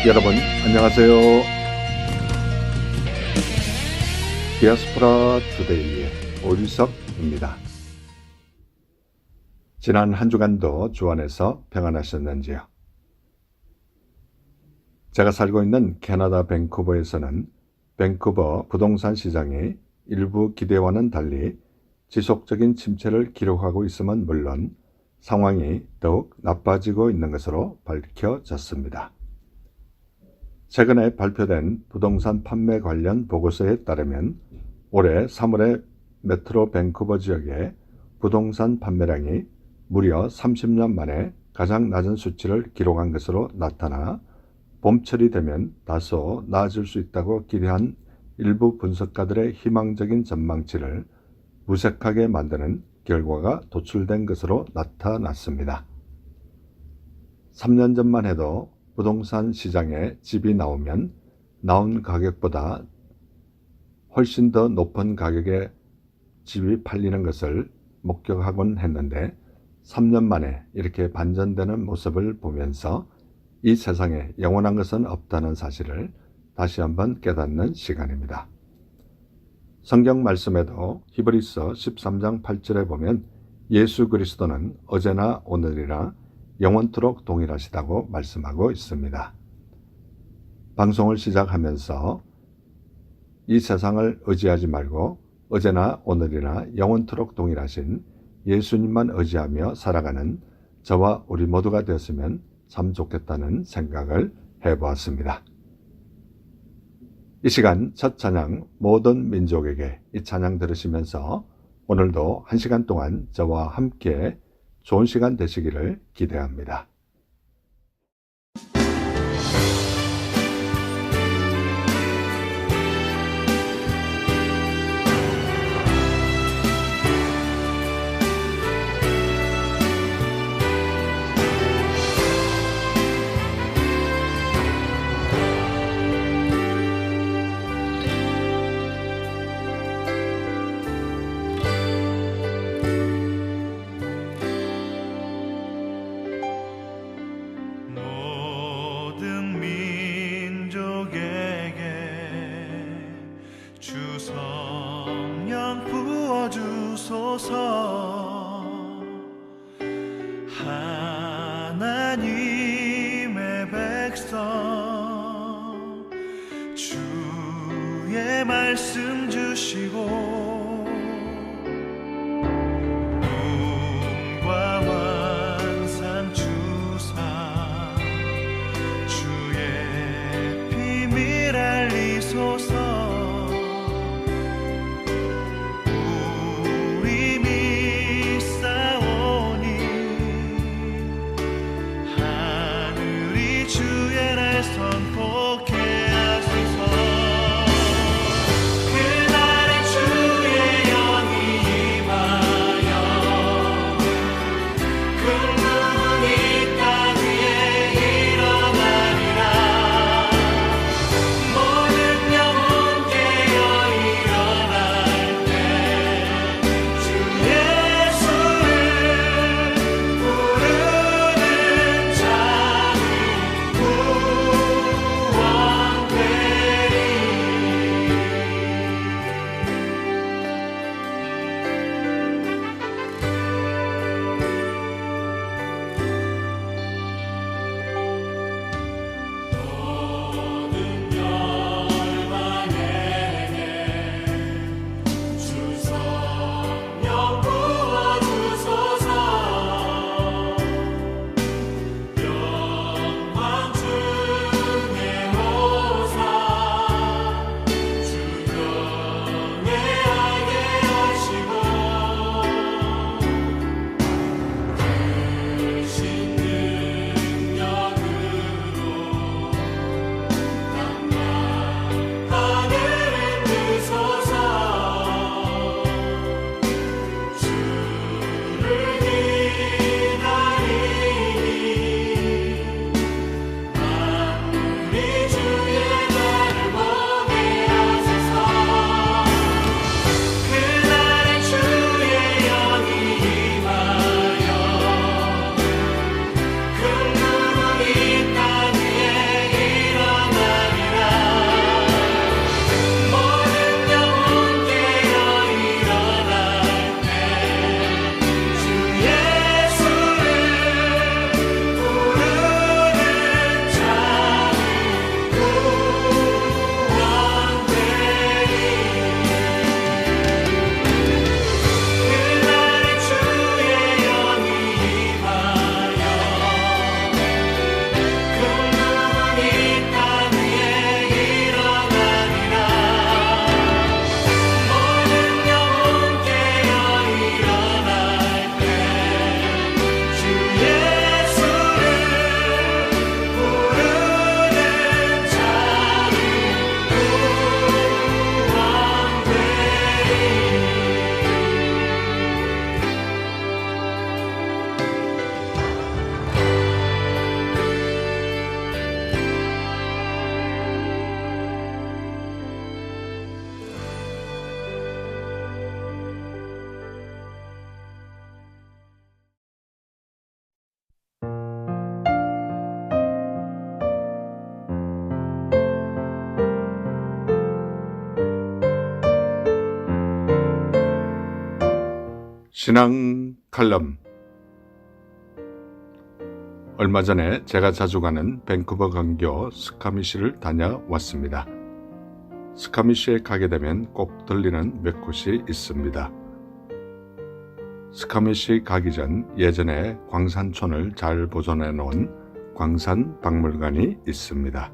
여러분 안녕하세요. 디아스포라 투데이의 오유석입니다. 지난 한 주간도 주 안에서 평안하셨는지요? 제가 살고 있는 캐나다 밴쿠버에서는 밴쿠버 부동산 시장이 일부 기대와는 달리 지속적인 침체를 기록하고 있음은 물론 상황이 더욱 나빠지고 있는 것으로 밝혀졌습니다. 최근에 발표된 부동산 판매 관련 보고서에 따르면 올해 3월에 메트로 밴쿠버 지역의 부동산 판매량이 무려 30년 만에 가장 낮은 수치를 기록한 것으로 나타나 봄철이 되면 다소 나아질 수 있다고 기대한 일부 분석가들의 희망적인 전망치를 무색하게 만드는 결과가 도출된 것으로 나타났습니다. 3년 전만 해도 부동산 시장에 집이 나오면 나온 가격보다 훨씬 더 높은 가격에 집이 팔리는 것을 목격하곤 했는데 3년 만에 이렇게 반전되는 모습을 보면서 이 세상에 영원한 것은 없다는 사실을 다시 한번 깨닫는 시간입니다. 성경 말씀에도 히브리서 13장 8절에 보면 예수 그리스도는 어제나 오늘이나 영원토록 동일하시다고 말씀하고 있습니다. 방송을 시작하면서 이 세상을 의지하지 말고 어제나 오늘이나 영원토록 동일하신 예수님만 의지하며 살아가는 저와 우리 모두가 되었으면 참 좋겠다는 생각을 해보았습니다. 이 시간 첫 찬양 모든 민족에게 이 찬양 들으시면서 오늘도 1시간 동안 저와 함께 좋은 시간 되시기를 기대합니다. 하나님의 백성 주의 말씀 주시고 눈과 환상 주사 주의 비밀 알리소서. 그날의 주 신앙 칼럼. 얼마 전에 제가 자주 가는 밴쿠버 근교 스카미시를 다녀왔습니다. 스카미시에 가게 되면 꼭 들리는 몇 곳이 있습니다. 스카미시 가기 전 예전에 광산촌을 잘 보존해 놓은 광산박물관이 있습니다.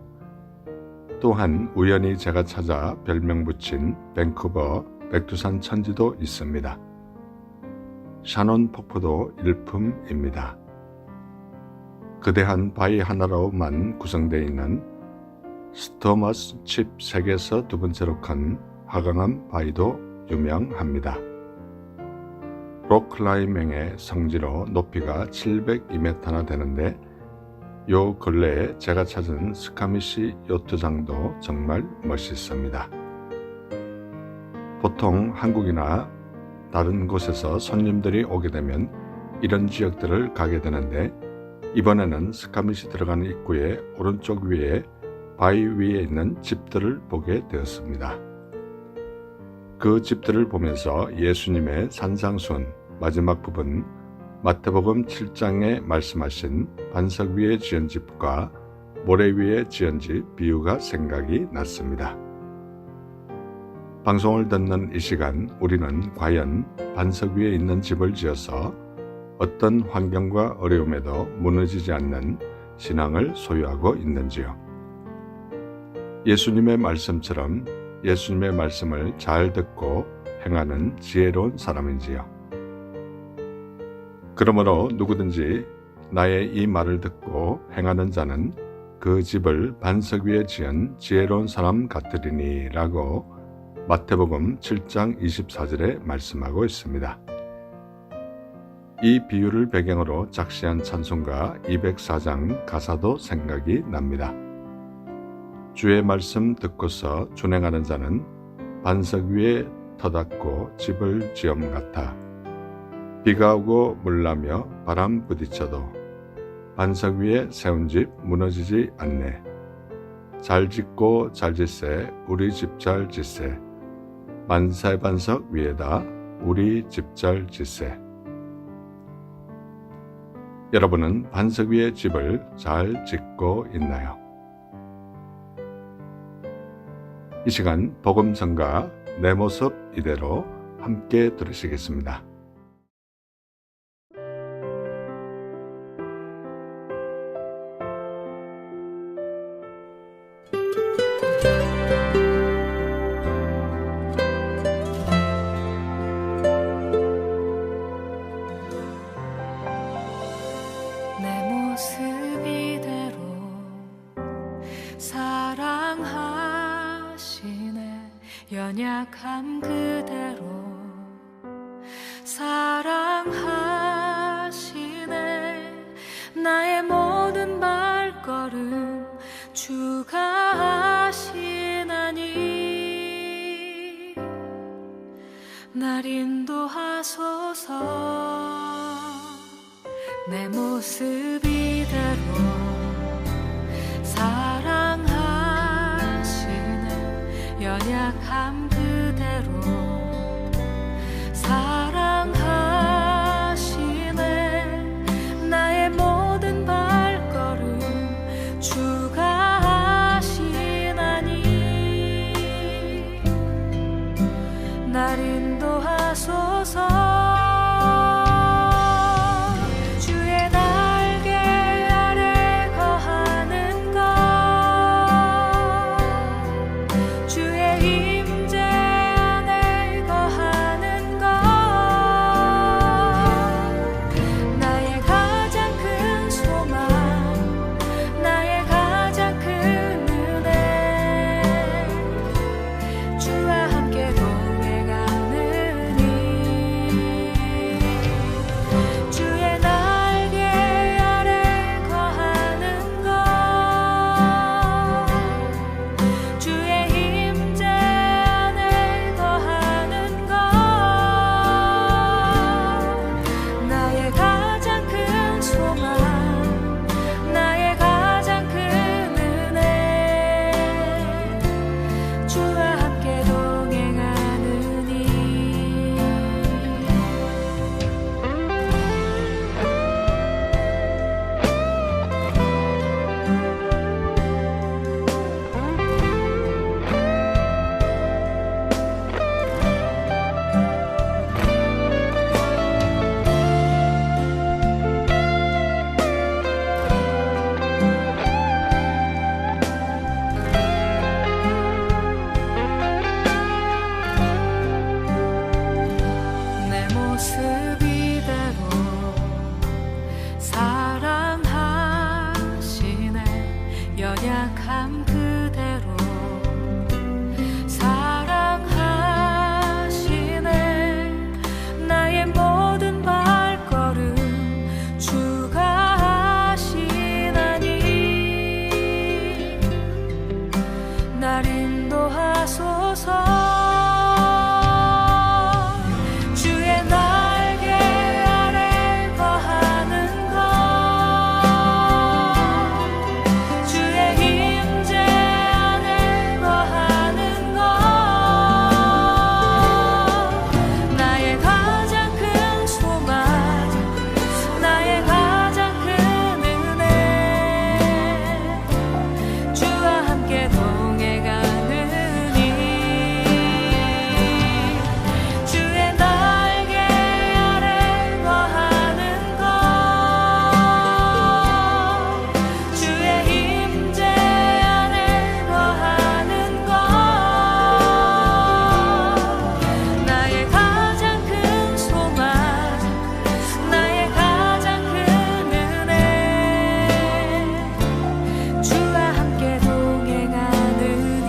또한 우연히 제가 찾아 별명 붙인 밴쿠버 백두산 천지도 있습니다. 샤논 폭포도 일품입니다. 거대한 바위 하나로만 구성되어 있는 스토머스 칩 세계에서 두 번째로 큰 화강암 바위도 유명합니다. 록클라이밍의 성지로 높이가 702m나 되는데 요 근래에 제가 찾은 스카미시 요트장도 정말 멋있습니다. 보통 한국이나 다른 곳에서 손님들이 오게 되면 이런 지역들을 가게 되는데 이번에는 스카미시 들어가는 입구의 오른쪽 위에 바위 위에 있는 집들을 보게 되었습니다. 그 집들을 보면서 예수님의 산상수훈 마지막 부분 마태복음 7장에 말씀하신 반석 위에 지은 집과 모래 위에 지은 집 비유가 생각이 났습니다. 방송을 듣는 이 시간 우리는 과연 반석 위에 있는 집을 지어서 어떤 환경과 어려움에도 무너지지 않는 신앙을 소유하고 있는지요? 예수님의 말씀처럼 예수님의 말씀을 잘 듣고 행하는 지혜로운 사람인지요? 그러므로 누구든지 나의 이 말을 듣고 행하는 자는 그 집을 반석 위에 지은 지혜로운 사람 같으리니 라고 마태복음 7장 24절에 말씀하고 있습니다. 이 비유를 배경으로 작시한 찬송가 204장 가사도 생각이 납니다. 주의 말씀 듣고서 준행하는 자는 반석 위에 터닫고 집을 지음 같아 비가 오고 물나며 바람 부딪혀도 반석 위에 세운 집 무너지지 않네. 잘 짓고 잘 짓세 우리 집 잘 짓세 만세 반석 위에다 우리 집 잘 짓세. 여러분은 반석 위에 집을 잘 짓고 있나요? 이 시간 복음성가 내 모습 이대로 함께 들으시겠습니다. 내 모습 이대로 사랑하시네. 연약함 그대로 사랑하시네. 나의 모든 발걸음 주가 하시나니 날 인도하소서. 내 모습 이대로 사랑하시네. 연약함 그대로 사랑하시네. 나의 모든 발걸음 주가 하시나니 날 인도하소서. 주의 임재 사랑하시네 연약함 그대로 사랑하시네 나의 모든 발걸음 주가 하시나니 날 인도하소서 주의 날개 아래 거하는 것 주의 임재 안에 거하는 것 나의 가장 큰 소망 나의 가장 큰 은혜 주와 함께 동행하느니 주의 날개 아래 거하는 것 주의 임재 안에 거하는 것 나의 가장 큰 소망 나의 가장 큰 은혜 주와 함께 동행하느니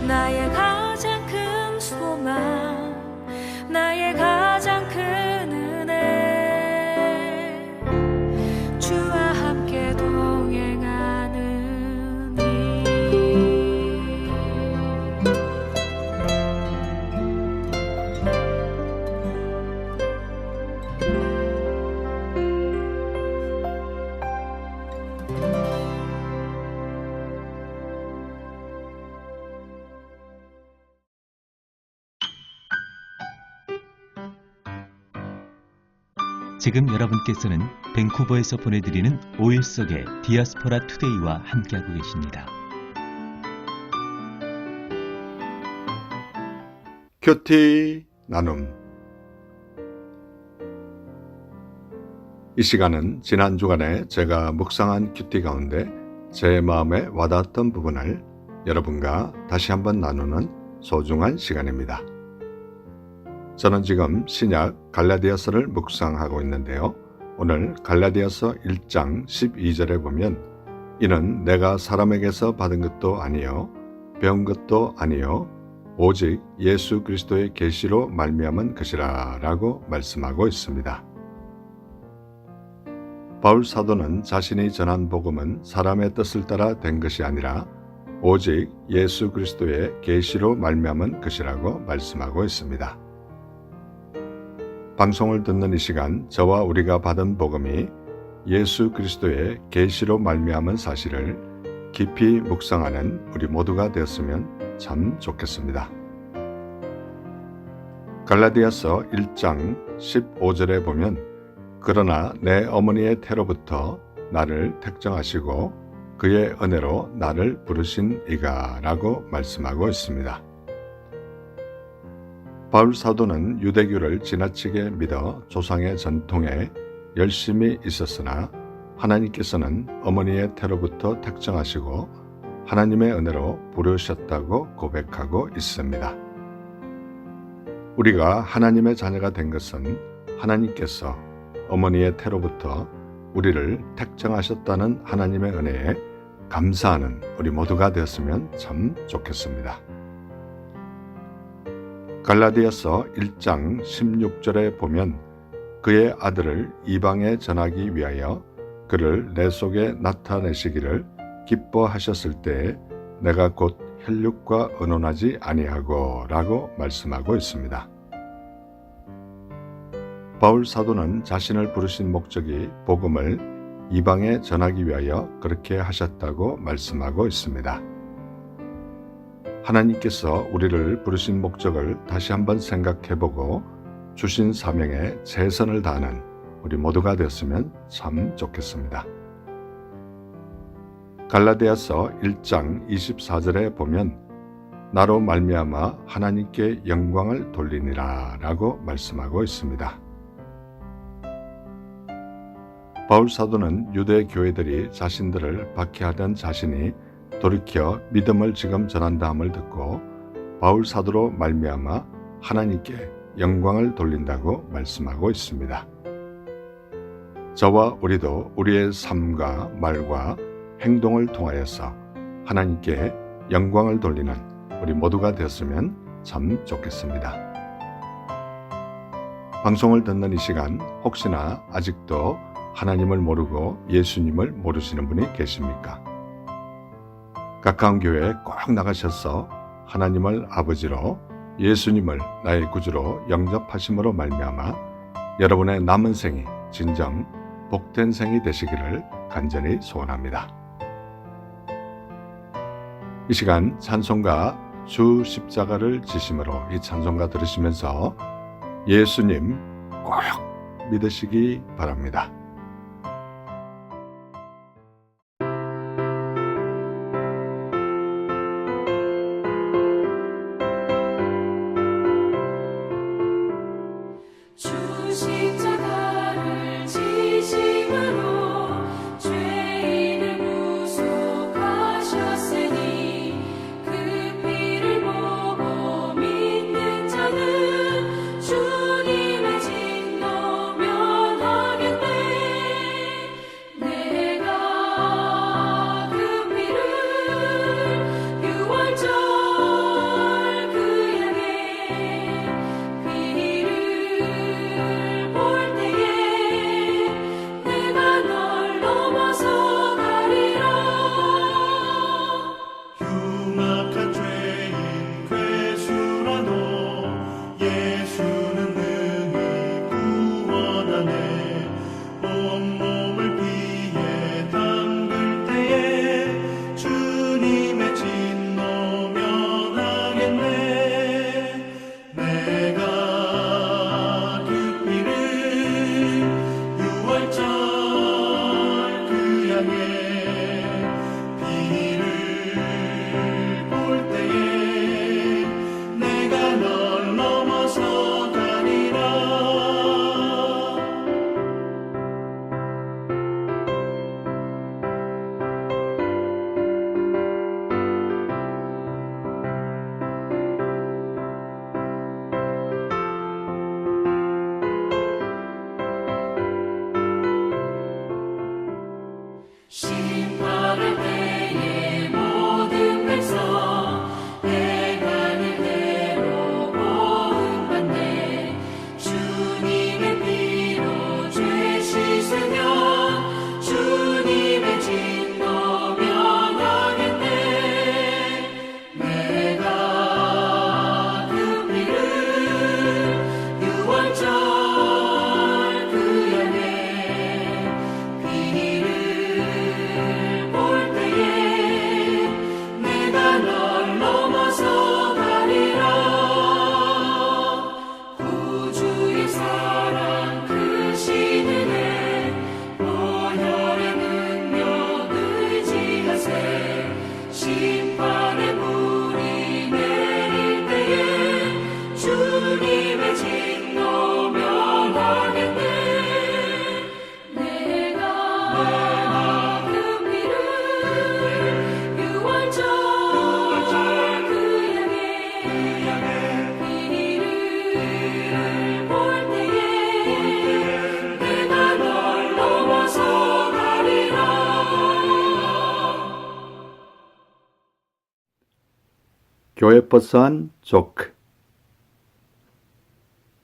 나의 가장 큰 소망 나의 가장 큰 은혜 주와 함께 동행하느니 지금 여러분께서는 밴쿠버에서 보내드리는 5일 속의 디아스포라 투데이와 함께하고 계십니다. 큐티 나눔. 이 시간은 지난 주간에 제가 묵상한 큐티 가운데 제 마음에 와닿았던 부분을 여러분과 다시 한번 나누는 소중한 시간입니다. 저는 지금 신약 갈라디아서를 묵상하고 있는데요. 오늘 갈라디아서 1장 12절에 보면 이는 내가 사람에게서 받은 것도 아니요 배운 것도 아니요 오직 예수 그리스도의 계시로 말미암은 것이라 라고 말씀하고 있습니다. 바울 사도는 자신이 전한 복음은 사람의 뜻을 따라 된 것이 아니라 오직 예수 그리스도의 계시로 말미암은 것이라고 말씀하고 있습니다. 방송을 듣는 이 시간 저와 우리가 받은 복음이 예수 그리스도의 계시로 말미암은 사실을 깊이 묵상하는 우리 모두가 되었으면 참 좋겠습니다. 갈라디아서 1장 15절에 보면 그러나 내 어머니의 태로부터 나를 택정하시고 그의 은혜로 나를 부르신 이가 라고 말씀하고 있습니다. 바울 사도는 유대교를 지나치게 믿어 조상의 전통에 열심히 있었으나 하나님께서는 어머니의 태로부터 택정하시고 하나님의 은혜로 부르셨다고 고백하고 있습니다. 우리가 하나님의 자녀가 된 것은 하나님께서 어머니의 태로부터 우리를 택정하셨다는 하나님의 은혜에 감사하는 우리 모두가 되었으면 참 좋겠습니다. 갈라디아서 1장 16절에 보면 그의 아들을 이방에 전하기 위하여 그를 내 속에 나타내시기를 기뻐하셨을 때에 내가 곧 혈육과 의논하지 아니하고 라고 말씀하고 있습니다. 바울 사도는 자신을 부르신 목적이 복음을 이방에 전하기 위하여 그렇게 하셨다고 말씀하고 있습니다. 하나님께서 우리를 부르신 목적을 다시 한번 생각해보고 주신 사명에 최선을 다하는 우리 모두가 되었으면 참 좋겠습니다. 갈라디아서 1장 24절에 보면 나로 말미암아 하나님께 영광을 돌리니라 라고 말씀하고 있습니다. 바울 사도는 유대 교회들이 자신들을 박해하던 자신이 돌이켜 믿음을 지금 전한다함을 듣고 바울 사도로 말미암아 하나님께 영광을 돌린다고 말씀하고 있습니다. 저와 우리도 우리의 삶과 말과 행동을 통하여서 하나님께 영광을 돌리는 우리 모두가 되었으면 참 좋겠습니다. 방송을 듣는 이 시간 혹시나 아직도 하나님을 모르고 예수님을 모르시는 분이 계십니까? 가까운 교회에 꼭 나가셔서 하나님을 아버지로 예수님을 나의 구주로 영접하심으로 말미암아 여러분의 남은 생이 진정 복된 생이 되시기를 간절히 소원합니다. 이 시간 찬송가 주 십자가를 지심으로 이 찬송가 들으시면서 예수님 꼭 믿으시기 바랍니다. 주 십자가를 지심으로 죄인을 구속하셨으니 그 피를 보고 믿는 자는 주님의 진노 면하겠네. 내가 그 피를 유월절 그 양의 피를 볼 때에 내가 널 넘어서 가리라. 흉악한 죄인 괴수라도 예수는 능히 구원하네. 온몸을 피에 담글 때에 주님의 진노 면하겠네. 내가 그 피를 유월절 그 양의 피를 볼 때에 내가 널 넘어서 가리라. 심판할 때에 모든 백성 행하는 대로 보응받네. 주님의 피로 죄 씻으면 주님의 진노 면하겠네. 내가 그 피를 유월절 그 양의 피를 볼 때에 내가 널 넘어서 가리라. 구주의 사랑 크신 은혜 보혈의 능력 의지하세. 심판의 불이 내릴 때에 주님의 진노 면하겠네. 내가 그 피를 유월절 그 양의 피를 볼 때에 내가 널 넘어서 가리라. 교회 버스 안 조크.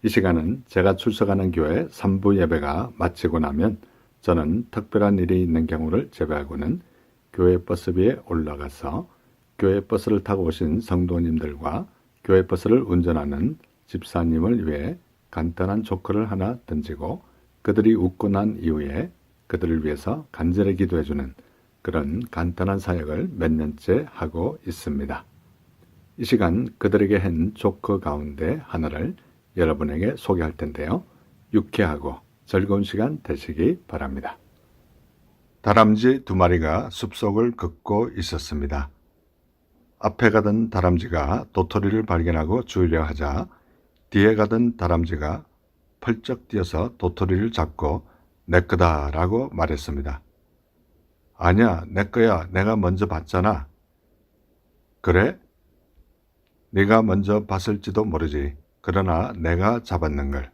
이 시간은 제가 출석하는 교회 3부 예배가 마치고 나면 저는 특별한 일이 있는 경우를 제외하고는 교회 버스비에 올라가서 교회 버스를 타고 오신 성도님들과 교회 버스를 운전하는 집사님을 위해 간단한 조커를 하나 던지고 그들이 웃고 난 이후에 그들을 위해서 간절히 기도해주는 그런 간단한 사역을 몇 년째 하고 있습니다. 이 시간 그들에게 한 조커 가운데 하나를 여러분에게 소개할 텐데요. 유쾌하고 즐거운 시간 되시기 바랍니다. 다람쥐 2마리가 숲속을 걷고 있었습니다. 앞에 가던 다람쥐가 도토리를 발견하고 주우려 하자 뒤에 가던 다람쥐가 펄쩍 뛰어서 도토리를 잡고 내 거다라고 말했습니다. 아니야, 내 거야. 내가 먼저 봤잖아. 그래? 네가 먼저 봤을지도 모르지. 그러나 내가 잡았는걸.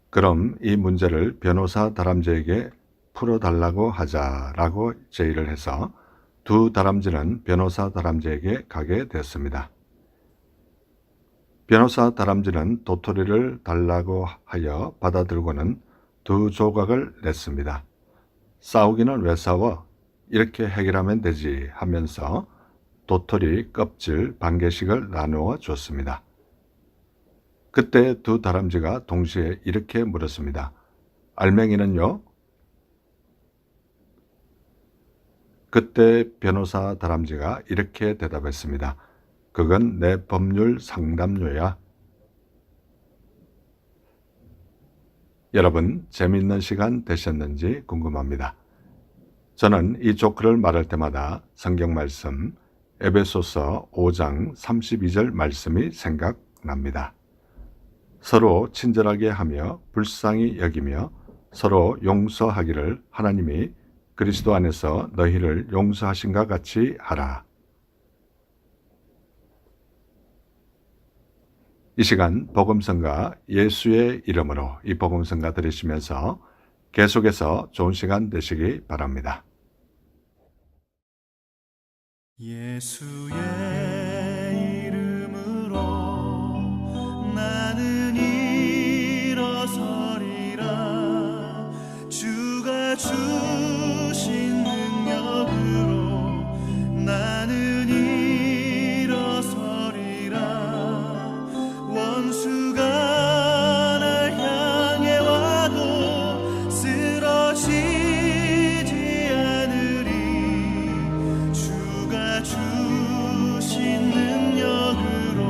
그럼 이 문제를 변호사 다람쥐에게 풀어달라고 하자라고 제의를 해서 두 다람쥐는 변호사 다람쥐에게 가게 됐습니다. 변호사 다람쥐는 도토리를 달라고 하여 받아들고는 두 조각을 냈습니다. 싸우기는 왜 싸워? 이렇게 해결하면 되지 하면서 도토리 껍질 반 개씩을 나누어 줬습니다. 그때 두 다람쥐가 동시에 이렇게 물었습니다. 알맹이는요? 그때 변호사 다람쥐가 이렇게 대답했습니다. 그건 내 법률 상담료야. 여러분, 재미있는 시간 되셨는지 궁금합니다. 저는 이 조크를 말할 때마다 성경 말씀 에베소서 5장 32절 말씀이 생각납니다. 서로 친절하게 하며 불쌍히 여기며 서로 용서하기를 하나님이 그리스도 안에서 너희를 용서하신과 같이 하라. 이 시간 복음성가 예수의 이름으로 이 복음성가 들으시면서 계속해서 좋은 시간 되시기 바랍니다. 예수의 이름으로 나는 일어서리라. 주가 주신 능력으로 나는 일어서리라. 원수가 날 향해 와도 쓰러지지 않으리. 주가 주신 능력으로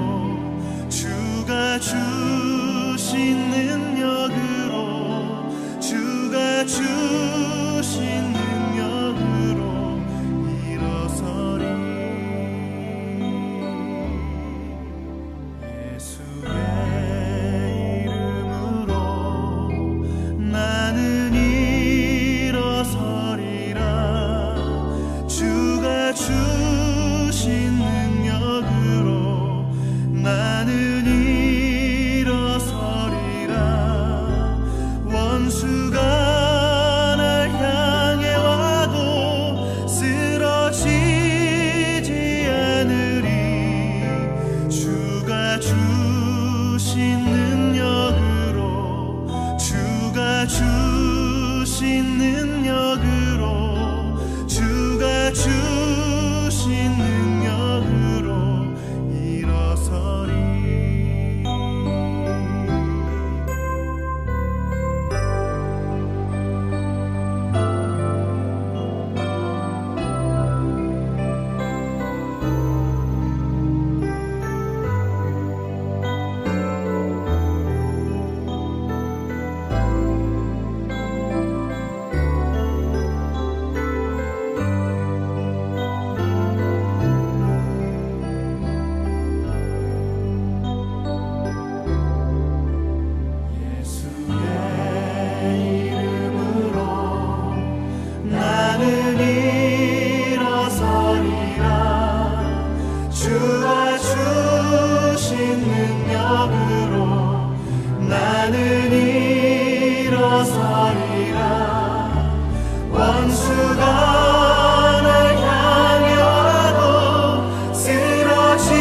주가 주신 능력으로 주가 주신 능력으로 일어서리. 예수의 이름으로 나는 일어서리라. 주가 주신 능력으로 나는 일어서리라. 원수가 날 향해 와도 쓰러지지 않으리. 주가 주신 능력으로 주가 주신 능력으로 주가 주신 능력으로 일어서리. 예수의 이름으로 나는 일어서리라. 주가 주신 능력으로 나는 일어서리라. 원수가 날 향해 와도 쓰러지지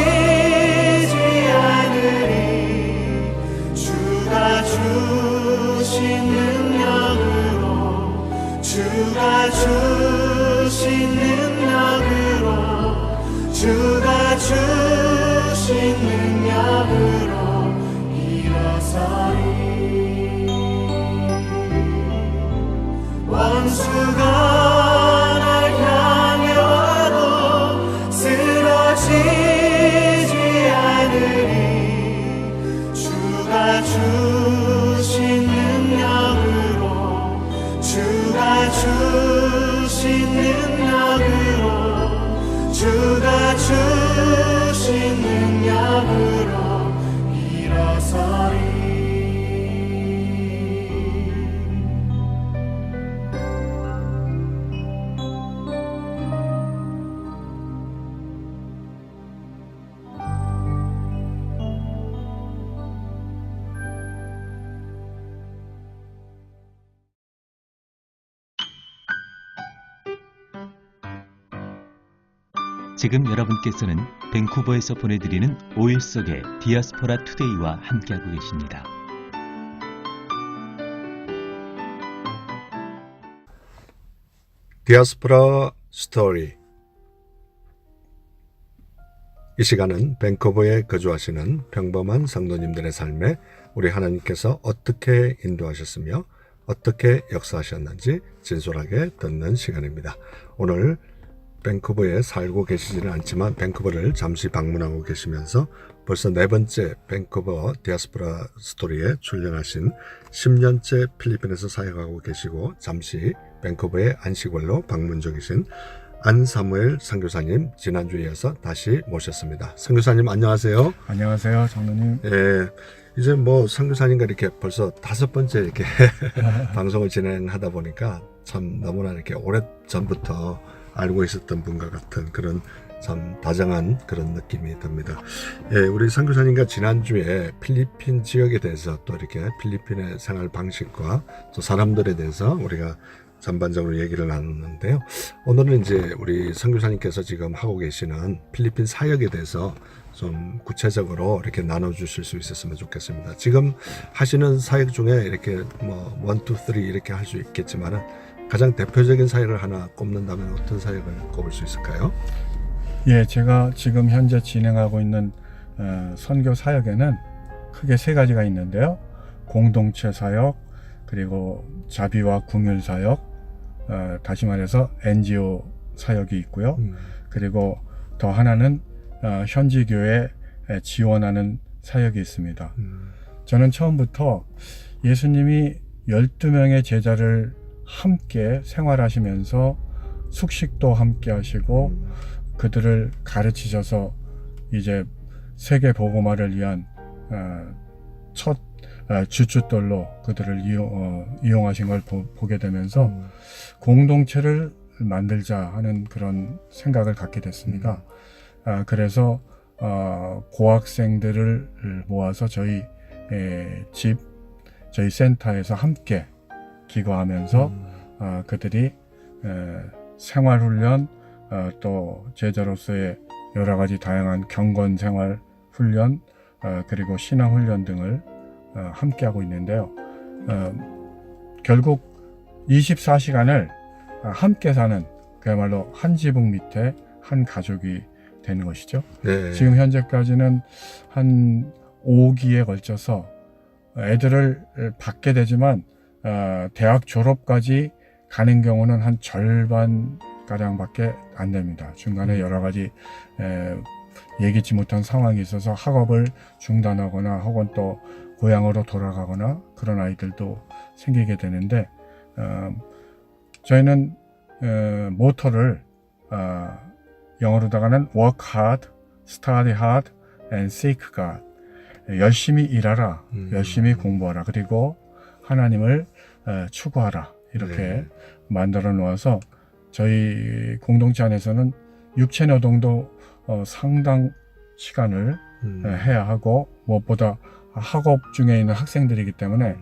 않으리. 주가 주신 능력으로 주가 주신 능력으로 주가 주신 능력으로 일어서리. 원수가 날 향해 와도 쓰러지지 않으리. 주가 주신 능력으로 주가 주신 능력으로 주가 주신 능력으로 지금 여러분께서는 밴쿠버에서 보내드리는 5일 속의 디아스포라 투데이와 함께하고 계십니다. 디아스포라 스토리. 이 시간은 밴쿠버에 거주하시는 평범한 성도님들의 삶에 우리 하나님께서 어떻게 인도하셨으며 어떻게 역사하셨는지 진솔하게 듣는 시간입니다. 오늘 밴쿠버에 살고 계시지는 않지만 밴쿠버를 잠시 방문하고 계시면서 벌써 4번째 밴쿠버 디아스포라 스토리에 출연하신 10년째 필리핀에서 사역하고 계시고 잠시 밴쿠버의 안식월로 방문 중이신 안사무엘 선교사님 지난주에 이어서 다시 모셨습니다. 선교사님 안녕하세요. 안녕하세요, 장로님. 예, 이제 뭐 선교사님과 이렇게 벌써 5번째 이렇게 방송을 진행하다 보니까 참 너무나 이렇게 오래 전부터 알고 있었던 분과 같은 그런 참 다정한 그런 느낌이 듭니다. 예, 우리 선교사님과 지난주에 필리핀 지역에 대해서 또 이렇게 필리핀의 생활 방식과 또 사람들에 대해서 우리가 전반적으로 얘기를 나눴는데요. 오늘은 이제 우리 선교사님께서 지금 하고 계시는 필리핀 사역에 대해서 좀 구체적으로 이렇게 나눠주실 수 있었으면 좋겠습니다. 지금 하시는 사역 중에 이렇게 뭐 1, 2, 3 이렇게 할 수 있겠지만은 가장 대표적인 사역을 하나 꼽는다면 어떤 사역을 꼽을 수 있을까요? 예, 제가 지금 현재 진행하고 있는 선교 사역에는 크게 3가지가 있는데요. 공동체 사역, 그리고 자비와 궁율 사역, 다시 말해서 NGO 사역이 있고요. 그리고 더 하나는 현지 교회에 지원하는 사역이 있습니다. 저는 처음부터 예수님이 12명의 제자를 함께 생활하시면서 숙식도 함께 하시고 그들을 가르치셔서 이제 세계 복음화를 위한 첫 주춧돌로 그들을 이용하신 걸 보게 되면서 공동체를 만들자 하는 그런 생각을 갖게 됐습니다. 그래서 고학생들을 모아서 저희 저희 센터에서 함께 기거하면서 그들이 생활훈련 또 제자로서의 여러 가지 다양한 경건생활 훈련 그리고 신앙훈련 등을 함께 하고 있는데요. 결국 24시간을 함께 사는 그야말로 한 지붕 밑에 한 가족이 되는 것이죠. 네. 지금 현재까지는 한 5기에 걸쳐서 애들을 받게 되지만 대학 졸업까지 가는 경우는 한 절반 가량밖에 안 됩니다. 중간에 여러 가지 예기치 못한 상황이 있어서 학업을 중단하거나 혹은 또 고향으로 돌아가거나 그런 아이들도 생기게 되는데 저희는 모토를 영어로다가는 work hard, study hard, and seek God. 열심히 일하라, 열심히 공부하라, 그리고 하나님을 추구하라 이렇게 만들어 놓아서 저희 공동체 안에서는 육체 노동도 상당 시간을 해야 하고 무엇보다 학업 중에 있는 학생들이기 때문에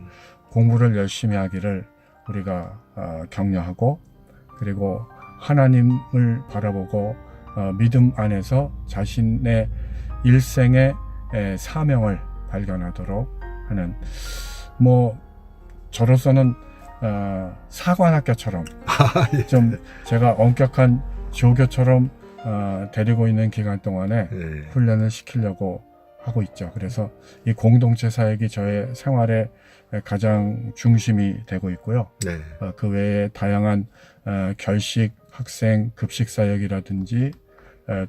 공부를 열심히 하기를 우리가 격려하고 그리고 하나님을 바라보고 믿음 안에서 자신의 일생의 사명을 발견하도록 하는 뭐 저로서는 사관학교처럼 좀 제가 엄격한 조교처럼 데리고 있는 기간 동안에 훈련을 시키려고 하고 있죠. 그래서 이 공동체 사역이 저의 생활의 가장 중심이 되고 있고요. 네. 그 외에 다양한 결식 학생 급식 사역이라든지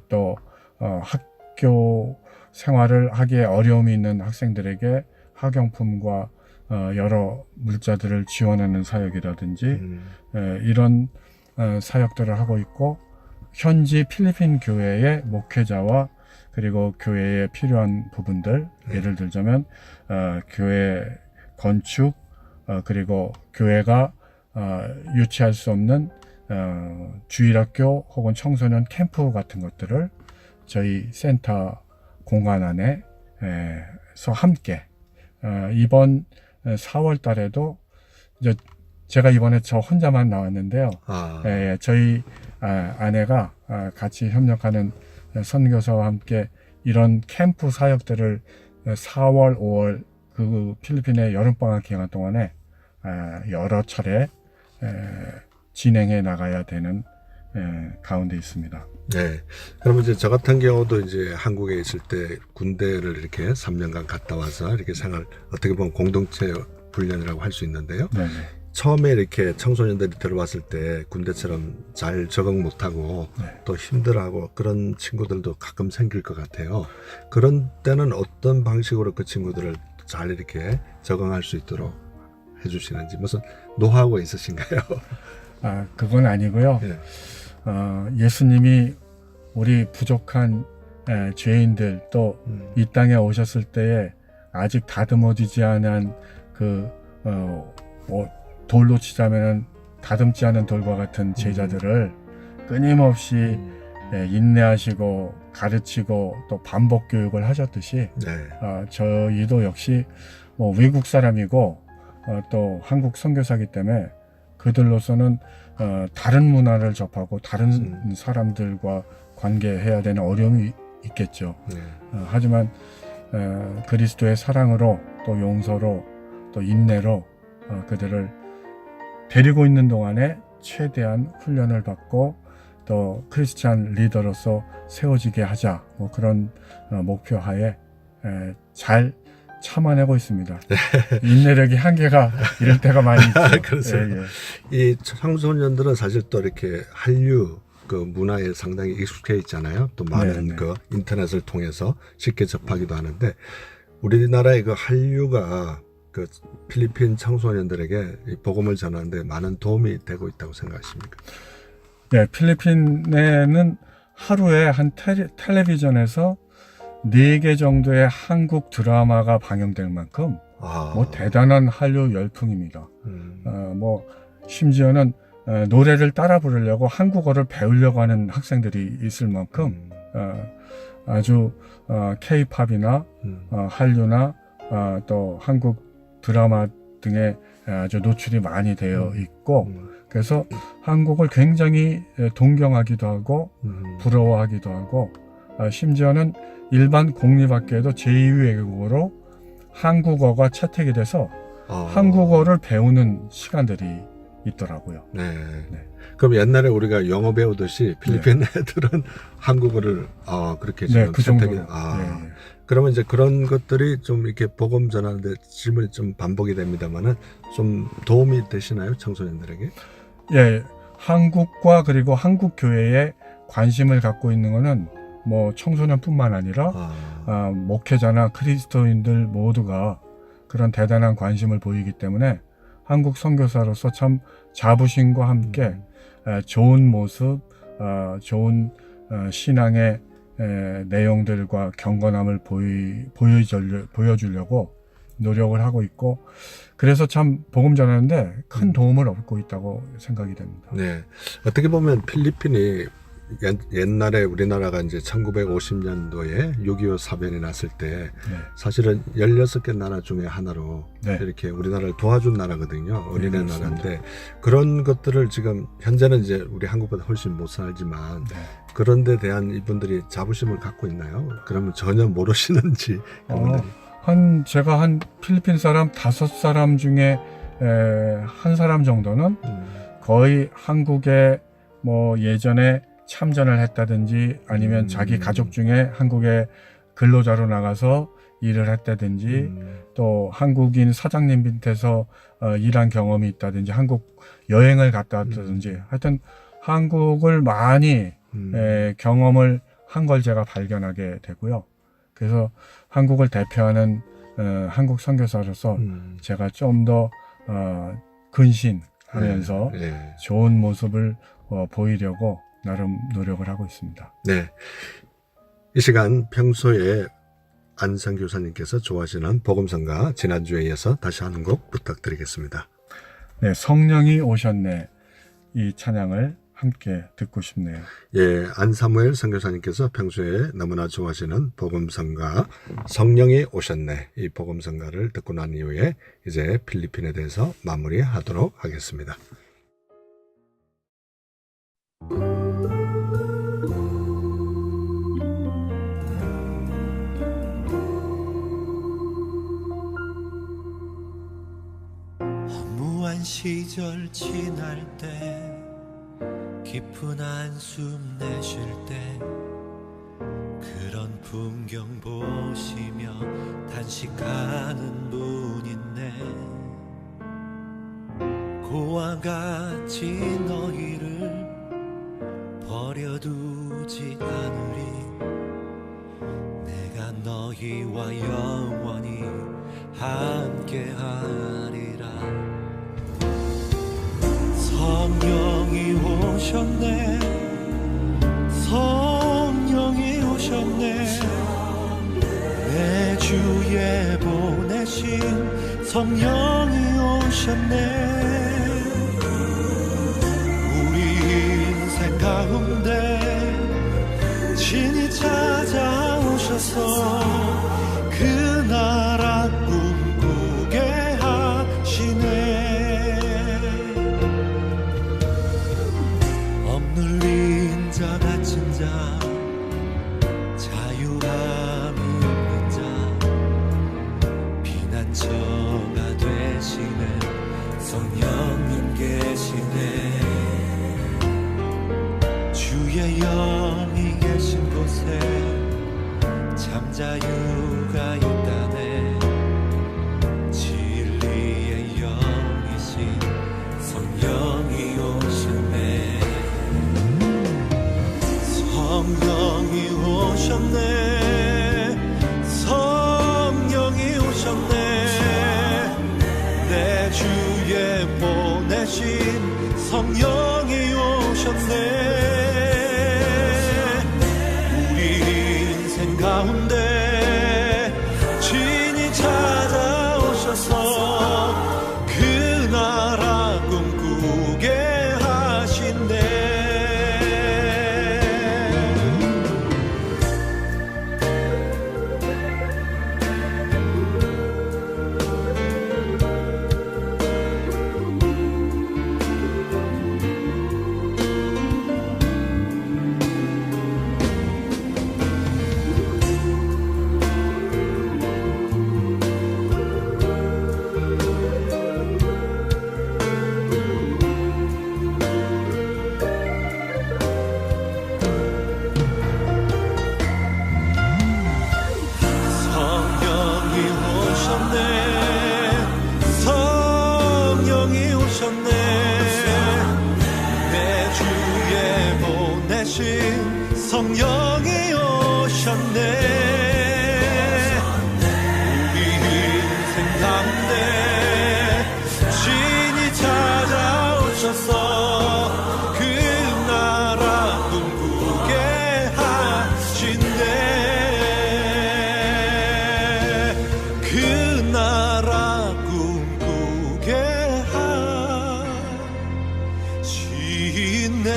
또 학교 생활을 하기에 어려움이 있는 학생들에게 학용품과 여러 물자들을 지원하는 사역이라든지 이런 사역들을 하고 있고 현지 필리핀 교회의 목회자와 그리고 교회에 필요한 부분들 예를 들자면 교회 건축 그리고 교회가 유치할 수 없는 주일학교 혹은 청소년 캠프 같은 것들을 저희 센터 공간 안에서 함께 이번 4월 달에도 제가 이번에 저 혼자만 나왔는데요. 저희 아내가 같이 협력하는 선교사와 함께 이런 캠프 사역들을 4월, 5월 그 필리핀의 여름방학 기간 동안에 여러 차례 진행해 나가야 되는 가운데 있습니다. 네. 그러면 이제 저 같은 경우도 이제 한국에 있을 때 군대를 이렇게 3년간 갔다 와서 이렇게 생활, 어떻게 보면 공동체 훈련이라고 할 수 있는데요. 네네. 처음에 이렇게 청소년들이 들어왔을 때 군대처럼 잘 적응 못하고 네. 또 힘들어하고 그런 친구들도 가끔 생길 것 같아요. 그런 때는 어떤 방식으로 그 친구들을 잘 이렇게 적응할 수 있도록 해주시는지 무슨 노하우가 있으신가요? 그건 아니고요. 예. 예수님이 우리 부족한 죄인들 또 이 땅에 오셨을 때에 아직 다듬어지지 않은 돌로 치자면은 다듬지 않은 돌과 같은 제자들을 끊임없이 인내하시고 가르치고 또 반복 교육을 하셨듯이 네. 저희도 역시 외국 사람이고 또 한국 선교사기 때문에 그들로서는 다른 문화를 접하고 다른 사람들과 관계해야 되는 어려움이 있겠죠. 네. 하지만 그리스도의 사랑으로 또 용서로 또 인내로 그들을 데리고 있는 동안에 최대한 훈련을 받고 또 크리스찬 리더로서 세워지게 하자 그런 목표 하에 잘 참아내고 있습니다. 인내력이 한계가 이럴 때가 많이 있죠. 그렇습니다. 이 청소년들은 사실 또 이렇게 한류 그 문화에 상당히 익숙해 있잖아요. 또 많은 네. 그 인터넷을 통해서 쉽게 접하기도 하는데 우리나라의 그 한류가 그 필리핀 청소년들에게 이 복음을 전하는데 많은 도움이 되고 있다고 생각하십니까? 네, 필리핀에는 하루에 한 텔레비전에서 4개 정도의 한국 드라마가 방영될 만큼 대단한 한류 열풍입니다. 심지어는 노래를 따라 부르려고 한국어를 배우려고 하는 학생들이 있을 만큼 아주 K-팝이나 한류나 또 한국 드라마 등에 아주 노출이 많이 되어 있고 그래서 한국을 굉장히 동경하기도 하고 부러워하기도 하고 심지어는 일반 공립학교에도 제2 외국어로 한국어가 채택이 돼서 한국어를 배우는 시간들이 있더라고요. 네. 그럼 옛날에 우리가 영어 배우듯이 필리핀 애들은 한국어를 그렇게 지금 그 채택이 정도로. 그러면 이제 그런 것들이 좀 이렇게 복음 전하는데 질문이 좀 반복이 됩니다만은 좀 도움이 되시나요, 청소년들에게? 예, 한국과 그리고 한국 교회에 관심을 갖고 있는 거는 청소년뿐만 아니라 목회자나 그리스도인들 모두가 그런 대단한 관심을 보이기 때문에 한국 선교사로서 참 자부심과 함께 좋은 모습, 좋은 신앙의 내용들과 경건함을 보여주려고 노력을 하고 있고 그래서 참 복음 전하는데 큰 도움을 얻고 있다고 생각이 됩니다. 네, 어떻게 보면 필리핀이 옛날에 우리나라가 이제 1950년도에 6.25 사변이 났을 때 사실은 16개 나라 중에 하나로 이렇게 우리나라를 도와준 나라거든요. 어린애 나라인데 그런 것들을 지금 현재는 이제 우리 한국보다 훨씬 못 살지만 그런 데 대한 이분들이 자부심을 갖고 있나요? 그러면 전혀 모르시는지 제가 한 필리핀 사람 5사람 중에 한 사람 정도는 거의 한국에 예전에 참전을 했다든지 아니면 자기 가족 중에 한국에 근로자로 나가서 일을 했다든지 또 한국인 사장님 밑에서 일한 경험이 있다든지 한국 여행을 갔다 왔다든지 하여튼 한국을 많이 경험을 한 걸 제가 발견하게 되고요. 그래서 한국을 대표하는 한국 선교사로서 제가 좀 더 근신하면서 좋은 모습을 보이려고 나름 노력을 하고 있습니다. 네, 이 시간 평소에 안상 교사님께서 좋아하시는 복음성가 지난주에 이어서 다시 한 곡 부탁드리겠습니다. 네, 성령이 오셨네 이 찬양을 함께 듣고 싶네요. 예, 안사무엘 선교사님께서 평소에 너무나 좋아하시는 복음성가 성령이 오셨네 이 복음성가를 듣고 난 이후에 이제 필리핀에 대해서 마무리하도록 하겠습니다. 시절 지날 때 깊은 한숨 내쉴 때 그런 풍경 보시며 단식하는 분 있네. 고와 같이 너희를 버려두지 않으리. 내가 너희와 영원히 함께하리라. 성령이 오셨네. 성령이 오셨네. 내 주에 보내신 성령이 오셨네. 우리 인생 가운데 친히 찾아오셔서 그 나라 꿈꾸게 하시네. 억눌린 자 갇힌 자 자유함이 없는 자 피난처가 되시는 성령님 계시네. 주의 영이 계신 곳에 잠자유가 있다네. 진리의 영이신 성령이 오셨네. 성령이 오셨네. 성령이 오셨네. 내 주에 보내신 성령이 오셨네. 가운데 친히 찾아오셔서 그 나라 꿈꾸게 하신대. 성령이 오셨네. 내 주에 보내신 성령이 오셨네. 우리 인생 가운데 친히 찾아오셔서 그 나라 꿈꾸게 하신대. 그 나라 꿈꾸게 하시네.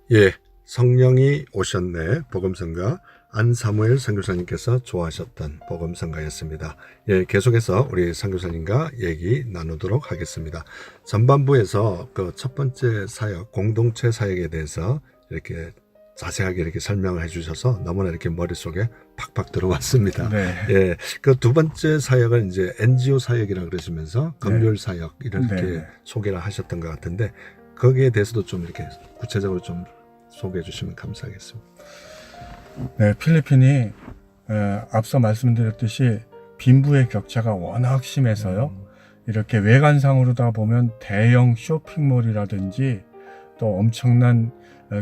예, 성령이 오셨네. 복음성가 안사무엘 선교사님께서 좋아하셨던 복음성가였습니다. 예, 계속해서 우리 선교사님과 얘기 나누도록 하겠습니다. 전반부에서 그 첫 번째 사역, 공동체 사역에 대해서 이렇게 자세하게 이렇게 설명을 해주셔서 너무나 이렇게 머릿속에 팍팍 들어왔습니다. 네. 예, 그 두 번째 사역은 이제 NGO 사역이라고 그러시면서 검열 사역 이렇게 네. 소개를 하셨던 것 같은데 거기에 대해서도 좀 이렇게 구체적으로 좀 소개해 주시면 감사하겠습니다. 네, 필리핀이 앞서 말씀드렸듯이 빈부의 격차가 워낙 심해서요. 이렇게 외관상으로다 보면 대형 쇼핑몰이라든지 또 엄청난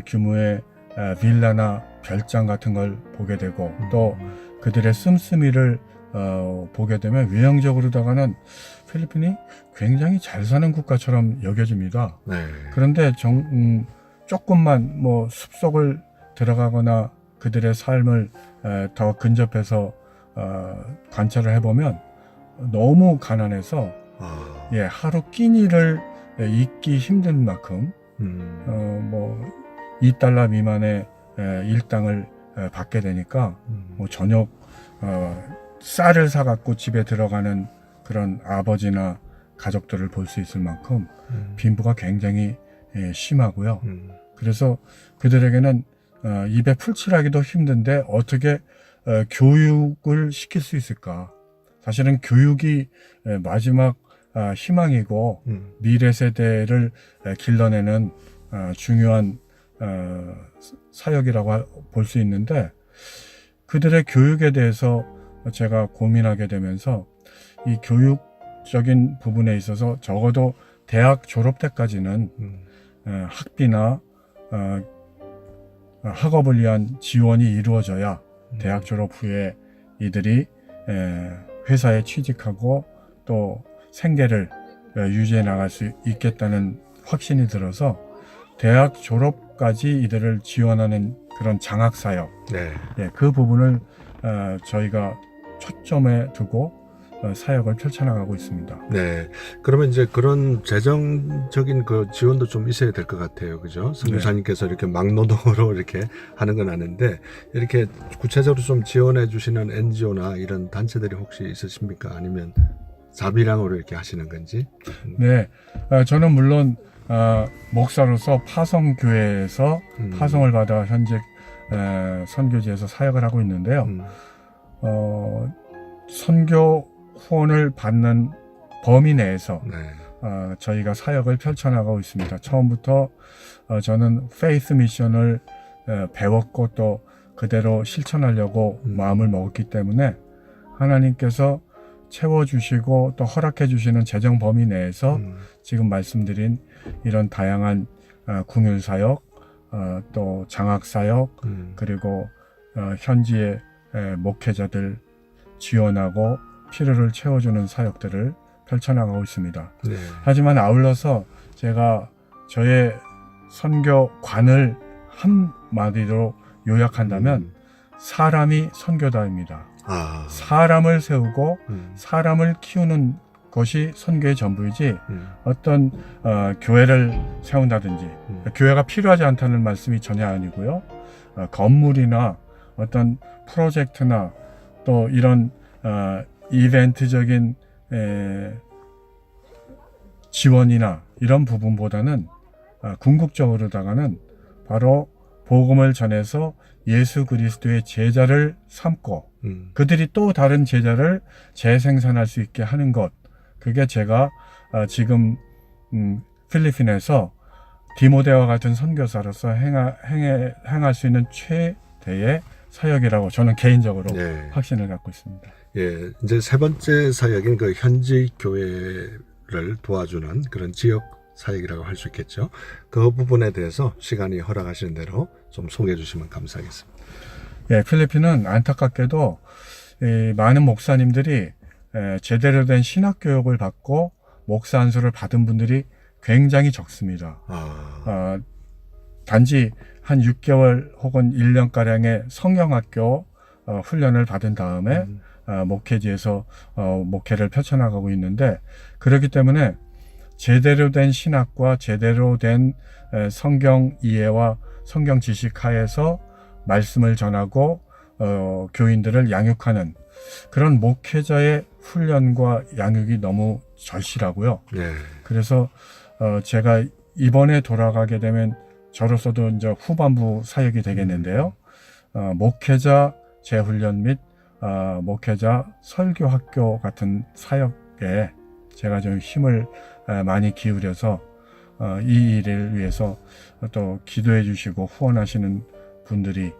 규모의 빌라나 별장 같은 걸 보게 되고 또 그들의 씀씀이를 보게 되면 외형적으로다가는 필리핀이 굉장히 잘 사는 국가처럼 여겨집니다. 네. 그런데 조금만 뭐 숲속을 들어가거나 그들의 삶을 더 근접해서 관찰을 해보면 너무 가난해서 예, 하루 끼니를 잊기 힘든 만큼 뭐 $2 미만의 일당을 받게 되니까 뭐 저녁 쌀을 사갖고 집에 들어가는 그런 아버지나 가족들을 볼 수 있을 만큼 빈부가 굉장히 심하고요. 그래서 그들에게는 입에 풀칠하기도 힘든데 어떻게 교육을 시킬 수 있을까? 사실은 교육이 마지막 희망이고 미래 세대를 길러내는 중요한 사역이라고 볼 수 있는데, 그들의 교육에 대해서 제가 고민하게 되면서 이 교육적인 부분에 있어서 적어도 대학 졸업 때까지는 학비나 학업을 위한 지원이 이루어져야 대학 졸업 후에 이들이 회사에 취직하고 또 생계를 유지해 나갈 수 있겠다는 확신이 들어서 대학 졸업까지 이들을 지원하는 그런 장학사역, 네. 그 부분을 저희가 초점에 두고 사역을 펼쳐나가고 있습니다. 네. 그러면 이제 그런 재정적인 그 지원도 좀 있어야 될 것 같아요. 그죠? 선교사님께서 이렇게 막노동으로 이렇게 하는 건 아는데, 이렇게 구체적으로 좀 지원해 주시는 NGO나 이런 단체들이 혹시 있으십니까? 아니면 자비량으로 이렇게 하시는 건지? 네. 저는 물론 목사로서 파송교회에서 파송을 받아 현재 선교지에서 사역을 하고 있는데요. 선교 후원을 받는 범위 내에서 네. 저희가 사역을 펼쳐나가고 있습니다. 처음부터 저는 페이스 미션을 배웠고 또 그대로 실천하려고 마음을 먹었기 때문에 하나님께서 채워주시고 또 허락해 주시는 재정 범위 내에서 지금 말씀드린 이런 다양한 궁율 사역, 또 장학 사역, 그리고 현지의 목회자들 지원하고 필요를 채워주는 사역들을 펼쳐나가고 있습니다. 네. 하지만 제가 저의 선교관을 한마디로 요약한다면 사람이 선교다입니다. 사람을 세우고 사람을 키우는 것이 선교의 전부이지 어떤 교회를 세운다든지 교회가 필요하지 않다는 말씀이 전혀 아니고요. 건물이나 어떤 프로젝트나 또 이런 이벤트적인 지원이나 이런 부분보다는 궁극적으로다가는 바로 복음을 전해서 예수 그리스도의 제자를 삼고 그들이 또 다른 제자를 재생산할 수 있게 하는 것, 그게 제가 지금 필리핀에서 디모데와 같은 선교사로서 행할 수 있는 최대의 사역이라고 저는 개인적으로 네. 확신을 갖고 있습니다. 예, 이제 세 번째 사역인 그 현지 교회를 도와주는 그런 지역 사역이라고 할 수 있겠죠. 그 부분에 대해서 시간이 허락하시는 대로 좀 소개해 주시면 감사하겠습니다. 예, 필리핀은 안타깝게도 많은 목사님들이 제대로 된 신학 교육을 받고 목사 안수를 받은 분들이 굉장히 적습니다. 단지 한 6개월 혹은 1년가량의 성경학교 훈련을 받은 다음에 목회지에서 목회를 펼쳐나가고 있는데, 그렇기 때문에 제대로 된 신학과 제대로 된 성경 이해와 성경 지식 하에서 말씀을 전하고 교인들을 양육하는 그런 목회자의 훈련과 양육이 너무 절실하고요. 네. 그래서 제가 이번에 돌아가게 되면 저로서도 이제 후반부 사역이 되겠는데요. 목회자 재훈련 및 목회자 설교학교 같은 사역에 제가 좀 힘을 많이 기울여서 이 일을 위해서 또 기도해 주시고 후원하시는 분들이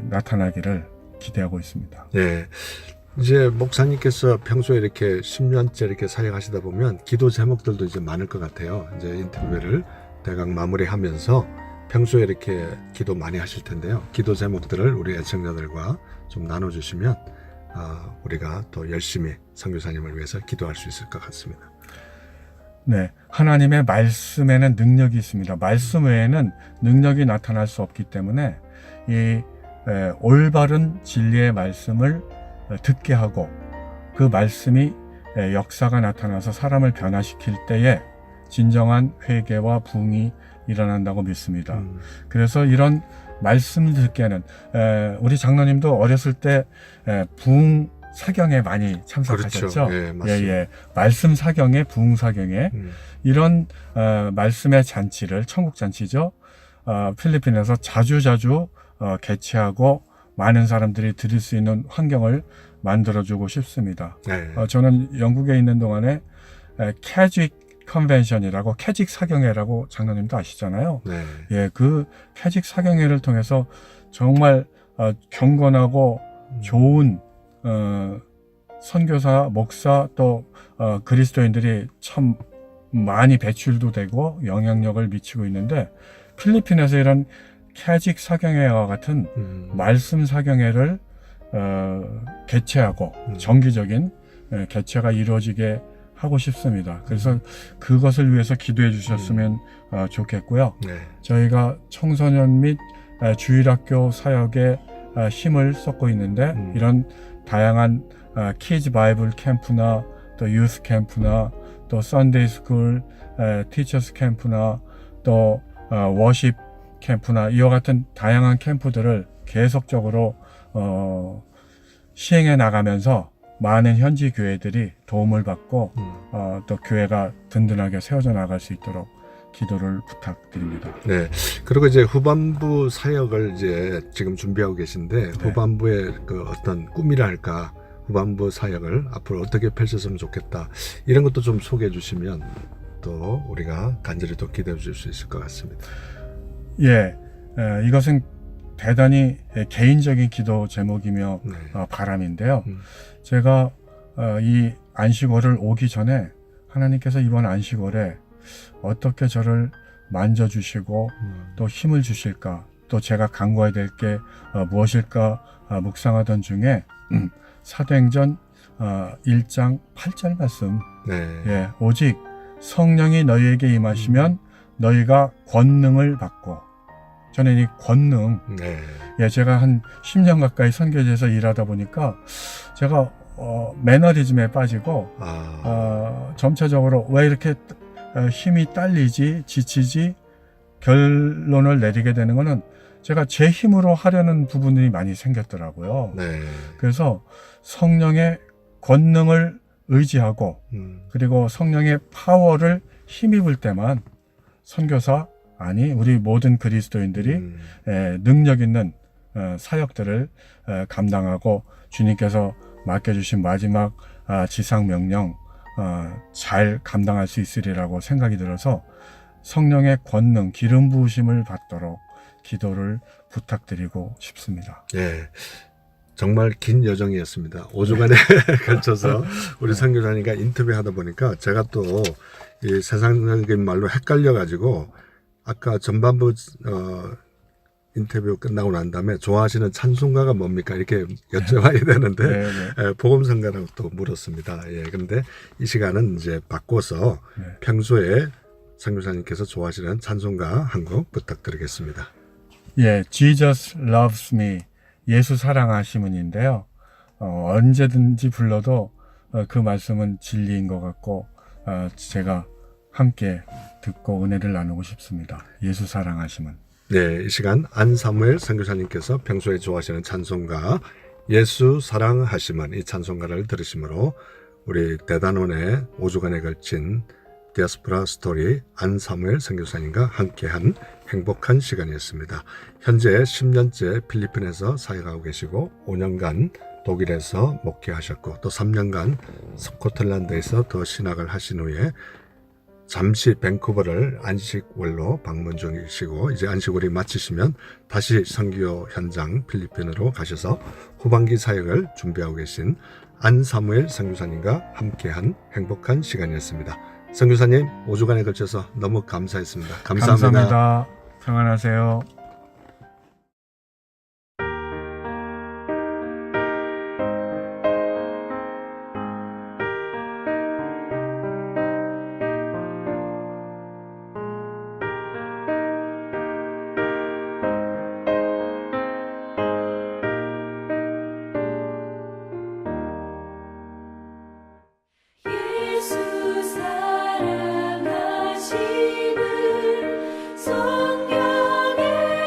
나타나기를 기대하고 있습니다. 네. 이제 목사님께서 평소에 이렇게 10년째 이렇게 사역하시다 보면 기도 제목들도 이제 많을 것 같아요. 이제 인터뷰를 대강 마무리하면서 평소에 이렇게 기도 많이 하실 텐데요. 기도 제목들을 우리 애청자들과 좀 나눠주시면 우리가 더 열심히 선교사님을 위해서 기도할 수 있을 것 같습니다. 네, 하나님의 말씀에는 능력이 있습니다. 말씀 외에는 능력이 나타날 수 없기 때문에 이 올바른 진리의 말씀을 듣게 하고 그 말씀이 역사가 나타나서 사람을 변화시킬 때에 진정한 회개와 부흥이 일어난다고 믿습니다. 그래서 이런 말씀을 듣게는 우리 장로님도 어렸을 때 부흥 사경에 많이 참석하셨죠. 그렇죠. 예, 맞습니다. 말씀 사경에 부흥 사경에 이런 말씀의 잔치를 천국 잔치죠. 필리핀에서 자주자주 개최하고 많은 사람들이 들을 수 있는 환경을 만들어주고 싶습니다. 네. 저는 영국에 있는 동안에 캐직 컨벤션이라고 캐직 사경회라고 장로님도 아시잖아요. 네. 예, 그 캐직 사경회를 통해서 정말 경건하고 좋은 선교사, 목사 또 그리스도인들이 참 많이 배출도 되고 영향력을 미치고 있는데 필리핀에서 이런 캐직 사경회와 같은 말씀 사경회를 개최하고 정기적인 개최가 이루어지게 하고 싶습니다. 그래서 그것을 위해서 기도해 주셨으면 좋겠고요. 네. 저희가 청소년 및 주일학교 사역에 힘을 쏟고 있는데 이런 다양한 키즈 바이블 캠프나 또 유스 캠프나 또 썬데이 스쿨 티처스 캠프나 또 워십 캠프나 이와 같은 다양한 캠프들을 계속적으로 시행해 나가면서 많은 현지 교회들이 도움을 받고 또 교회가 든든하게 세워져 나갈 수 있도록 기도를 부탁드립니다. 네. 그리고 이제 후반부 사역을 이제 지금 준비하고 계신데 후반부의 그 어떤 꿈이라 할까, 후반부 사역을 앞으로 어떻게 펼쳤으면 좋겠다, 이런 것도 좀 소개해 주시면 또 우리가 간절히 또 기대해 줄 수 있을 것 같습니다. 예, 이것은 대단히 개인적인 기도 제목이며 바람인데요. 제가 이 안식월을 오기 전에 하나님께서 이번 안식월에 어떻게 저를 만져주시고 또 힘을 주실까, 또 제가 간구해야 될 게 무엇일까 묵상하던 중에 사도행전 1장 8절 말씀, 예, 오직 성령이 너희에게 임하시면 너희가 권능을 받고, 저는 이 권능, 예, 제가 한 10년 가까이 선교지에서 일하다 보니까 제가 매너리즘에 빠지고 점차적으로 왜 이렇게 힘이 딸리지, 지치지, 결론을 내리게 되는 거는 제가 제 힘으로 하려는 부분이 많이 생겼더라고요. 그래서 성령의 권능을 의지하고 그리고 성령의 파워를 힘입을 때만 선교사, 아니 우리 모든 그리스도인들이 능력 있는 사역들을 감당하고 주님께서 맡겨주신 마지막 지상 명령 잘 감당할 수 있으리라고 생각이 들어서 성령의 권능, 기름 부으심을 받도록 기도를 부탁드리고 싶습니다. 예, 정말 긴 여정이었습니다. 5주간에 걸쳐서 우리 선교사님과 인터뷰하다 보니까 제가 또 이 세상적인 말로 헷갈려가지고 아까 전반부 인터뷰 끝나고 난 다음에 좋아하시는 찬송가가 뭡니까 이렇게 여쭤봐야 되는데 복음성가라고 또 물었습니다. 예, 그런데 이 시간은 이제 바꿔서 평소에 선교사님께서 좋아하시는 찬송가 한 곡 부탁드리겠습니다. 예, Jesus loves me, 예수 사랑하심은인데요. 언제든지 불러도 그 말씀은 진리인 것 같고 제가 함께 듣고 은혜를 나누고 싶습니다. 예수 사랑하심은. 네, 이 시간 안사무엘 선교사님께서 평소에 좋아하시는 찬송가 예수 사랑하심은, 이 찬송가를 들으심으로 우리 대단원의 5주간에 걸친 디아스포라 스토리 안사무엘 선교사님과 함께한 행복한 시간이었습니다. 현재 10년째 필리핀에서 사역하고 계시고 5년간 독일에서 목회하셨고 또 3년간 스코틀랜드에서 더 신학을 하신 후에 잠시 밴쿠버를 안식월로 방문 중이시고 이제 안식월이 마치시면 다시 선교 현장 필리핀으로 가셔서 후반기 사역을 준비하고 계신 안사무엘 선교사님과 함께한 행복한 시간이었습니다. 선교사님 5주간에 걸쳐서 너무 감사했습니다. 감사합니다. 평안하세요. 예수 사랑하심을 성경에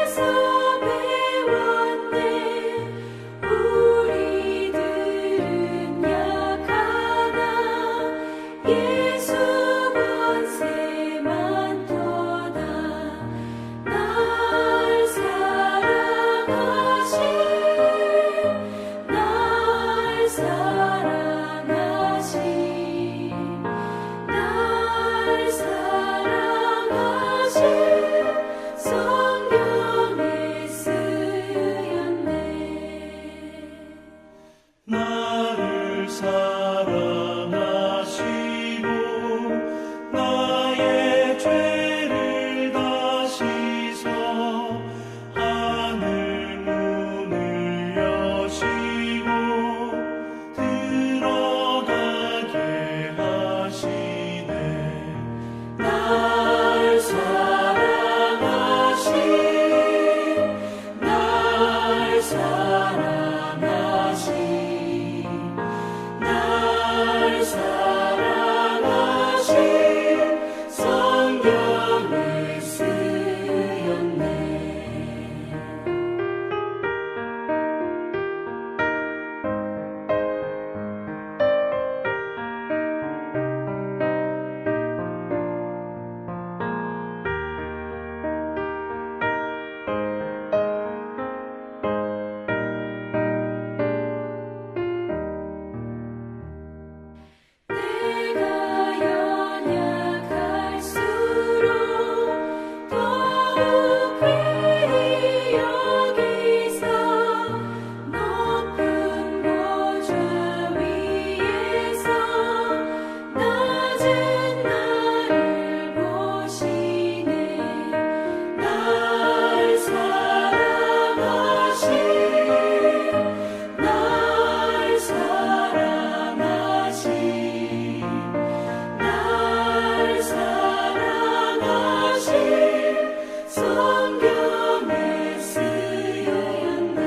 성경을 쓰였네. 내가 연약할수록 더욱 귀히 여기사 높은 보좌 위에서 낮은 나를 보시네. 날 사랑하신 성경에 쓰였네.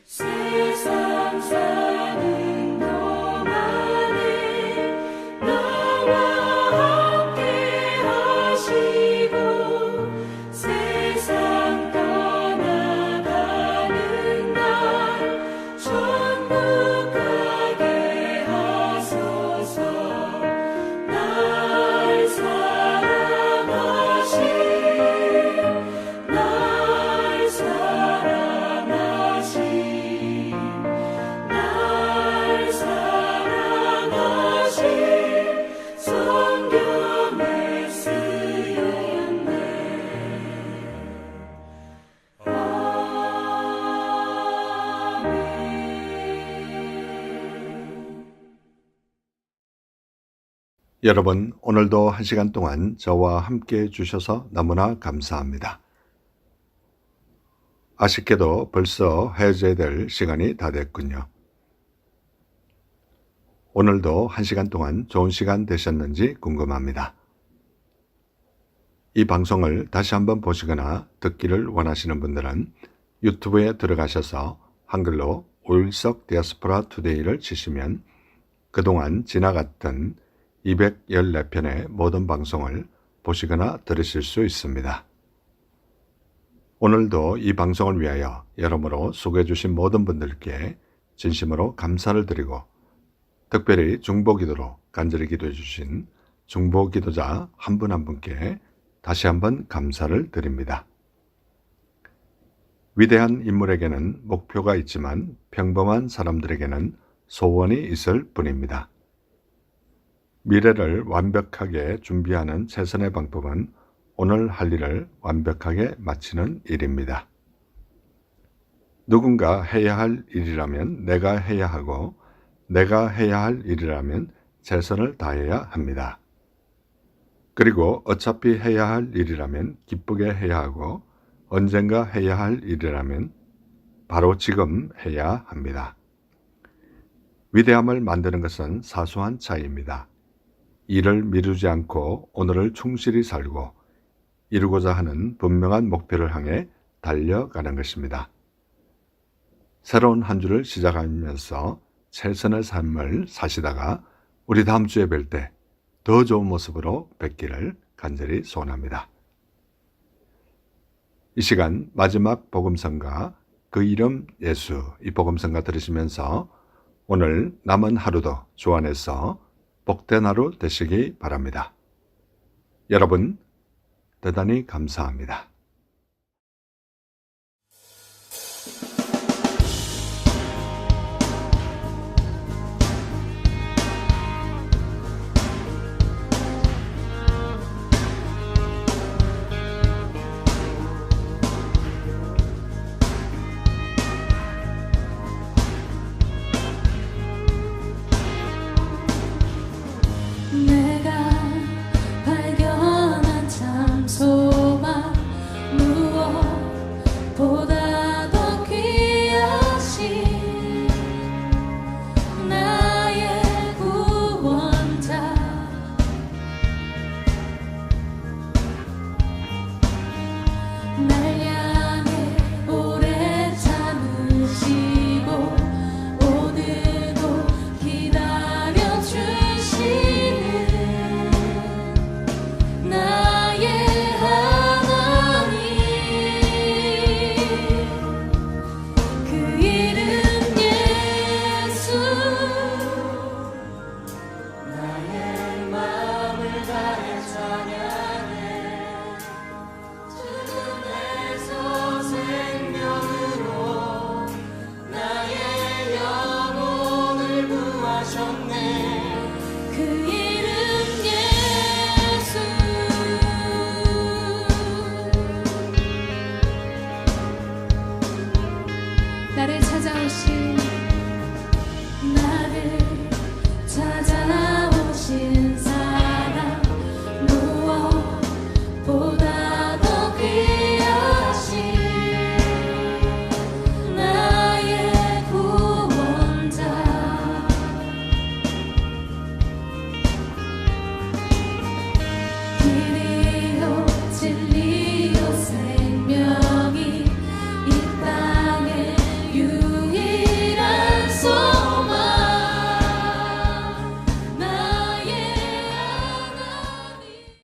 세상 사는 동안에 나와 함께 하시고 세상 떠나가는 날 천국 가게 하소서. 날 사랑하신 성경에 쓰였네. 아멘. 여러분, 오늘도 1시간 동안 저와 함께 해주셔서 너무나 감사합니다. 아쉽게도 벌써 헤어져야 될 시간이 다 됐군요. 오늘도 1시간 동안 좋은 시간 되셨는지 궁금합니다. 이 방송을 다시 한번 보시거나 듣기를 원하시는 분들은 유튜브에 들어가셔서 한글로 오일석 디아스포라 투데이를 치시면 그동안 지나갔던 214편의 모든 방송을 보시거나 들으실 수 있습니다. 오늘도 이 방송을 위하여 여러모로 수고해 주신 모든 분들께 진심으로 감사를 드리고 특별히 중보기도로 간절히 기도해 주신 중보기도자 한 분 한 분께 다시 한번 감사를 드립니다. 위대한 인물에게는 목표가 있지만 평범한 사람들에게는 소원이 있을 뿐입니다. 미래를 완벽하게 준비하는 최선의 방법은 오늘 할 일을 완벽하게 마치는 일입니다. 누군가 해야 할 일이라면 내가 해야 하고 내가 해야 할 일이라면 최선을 다해야 합니다. 그리고 어차피 해야 할 일이라면 기쁘게 해야 하고 언젠가 해야 할 일이라면 바로 지금 해야 합니다. 위대함을 만드는 것은 사소한 차이입니다. 일을 미루지 않고 오늘을 충실히 살고 이루고자 하는 분명한 목표를 향해 달려가는 것입니다. 새로운 한 주를 시작하면서 최선의 삶을 사시다가 우리 다음 주에 뵐 때 더 좋은 모습으로 뵙기를 간절히 소원합니다. 이 시간 마지막 복음성가 그 이름 예수 이 복음성가 들으시면서 오늘 남은 하루도 주 안에서 복된 하루 되시기 바랍니다. 여러분 대단히 감사합니다. 내가 발견한 참 소망 무엇보다 더 귀하신 나의 구원자 날 향해 나를 찾아오신